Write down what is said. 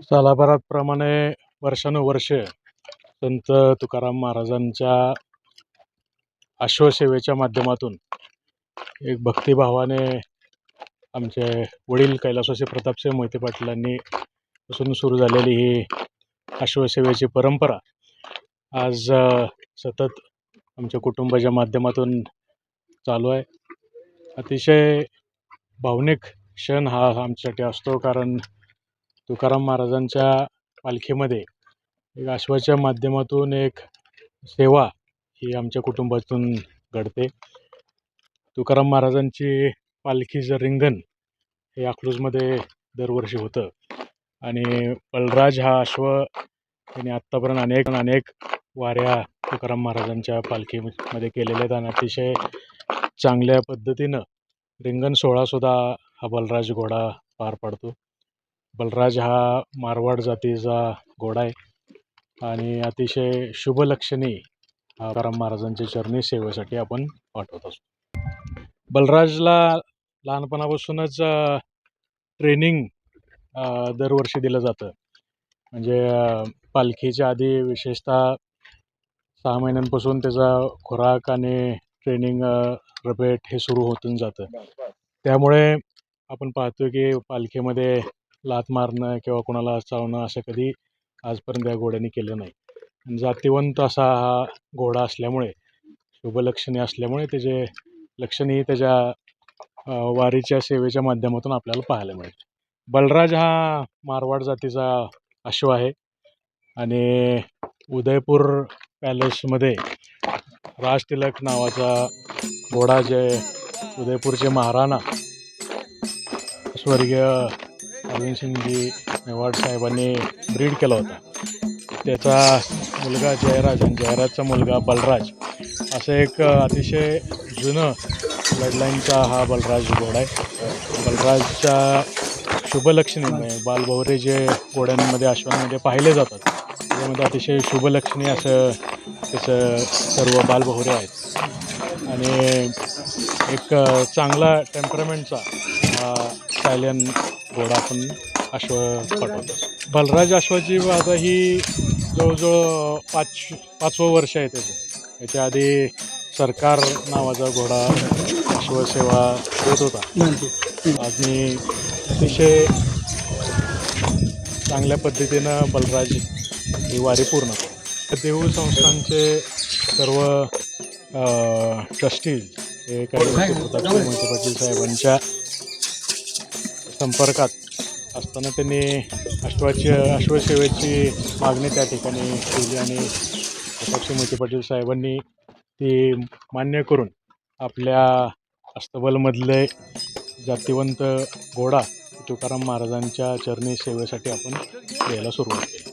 सालाबाराप्रमाणे वर्षानुवर्षे संत तुकाराम महाराजांच्या अश्वसेवेच्या माध्यमातून एक भक्तिभावाने आमचे वडील कैलासवासी प्रतापसिंह मोहिते पाटलांनी पासून सुरू झालेली ही अश्वसेवेची परंपरा आज सतत आमच्या कुटुंबाच्या माध्यमातून चालू आहे. अतिशय भावनिक क्षण हा आमच्यासाठी असतो, कारण तुकाराम महाराजांच्या पालखीमध्ये एक अश्वाच्या माध्यमातून एक सेवा ही आमच्या कुटुंबातून घडते. तुकाराम महाराजांची पालखीचं रिंगण हे अकलूजमध्ये दरवर्षी होतं आणि बलराज हा अश्व त्यांनी आत्तापर्यंत अनेक वाऱ्या तुकाराम महाराजांच्या पालखीमध्ये केलेल्या आहेत आणि अतिशय चांगल्या पद्धतीनं रिंगण सोहळासुद्धा हा बलराज घोडा पार पाडतो. बलराज हा मारवाड जातीचा घोडा आहे आणि अतिशय शुभलक्षणी हा तुकाराम महाराजांच्या चरणी सेवेसाठी आपण पाठवत असतो. बलराजला लहानपणापासूनच ट्रेनिंग दरवर्षी दिलं जातं. म्हणजे पालखीच्या आधी विशेषतः 6 महिन्यांपासून त्याचा खुराक आणि ट्रेनिंग रबेट हे सुरू होतून जातं. त्यामुळे आपण पाहतो की पालखीमध्ये लाथ मारणं किंवा कोणाला चावणं असं कधी आजपर्यंत या घोड्याने केलं नाही. जातिवंत असा हा घोडा असल्यामुळे, शुभलक्षणी असल्यामुळे त्याचे लक्षणही त्याच्या वारीच्या सेवेच्या माध्यमातून आपल्याला पाहायला मिळते. बलराज हा मारवाड जातीचा अश्व आहे आणि उदयपूर पॅलेसमध्ये राजतिलक नावाचा घोडा जे उदयपूरचे महाराणा स्वर्गीय अरविंदसिंगजी मेवाड साहेबांनी ब्रीड केला होता. त्याचा मुलगा जयराज आणि जयराजचा मुलगा बलराज असं एक अतिशय जुनं ब्लडलाईनचा हा बलराज घोडा आहे. बलराजच्या शुभलक्षणी म्हणजे बालभौरे जे घोड्यांमध्ये अश्वांमध्ये पाहिले जातात त्यामध्ये अतिशय शुभलक्षणी असं त्याचं सर्व बालभौरे आहेत आणि एक चांगला टेम्परामेंटचा हा स्टॅलियन घोडा आपण अश्व पाठवतो. बलराज अश्वाची आता ही जवळजवळ 5वं वर्ष आहे त्याचं. याच्या आधी सरकार नावाचा घोडा अश्वसेवा देत होता आणि अतिशय चांगल्या पद्धतीनं बलराज ही वारी पूर्ण करतो. देऊळ संस्थानचे सर्व ट्रस्टीज हे प्रतापसिंह मोहिते पाटील साहेबांच्या संपर्कात असताना त्यांनी अश्वसेवेची मागणी त्या ठिकाणी केली आणि प्रतापसिंह मोहिते पाटील साहेबांनी ती मान्य करून आपल्या अस्तबलमधले जातिवंत घोडा तुकाराम महाराजांच्या चरणी सेवेसाठी आपण यायला सुरुवात केली.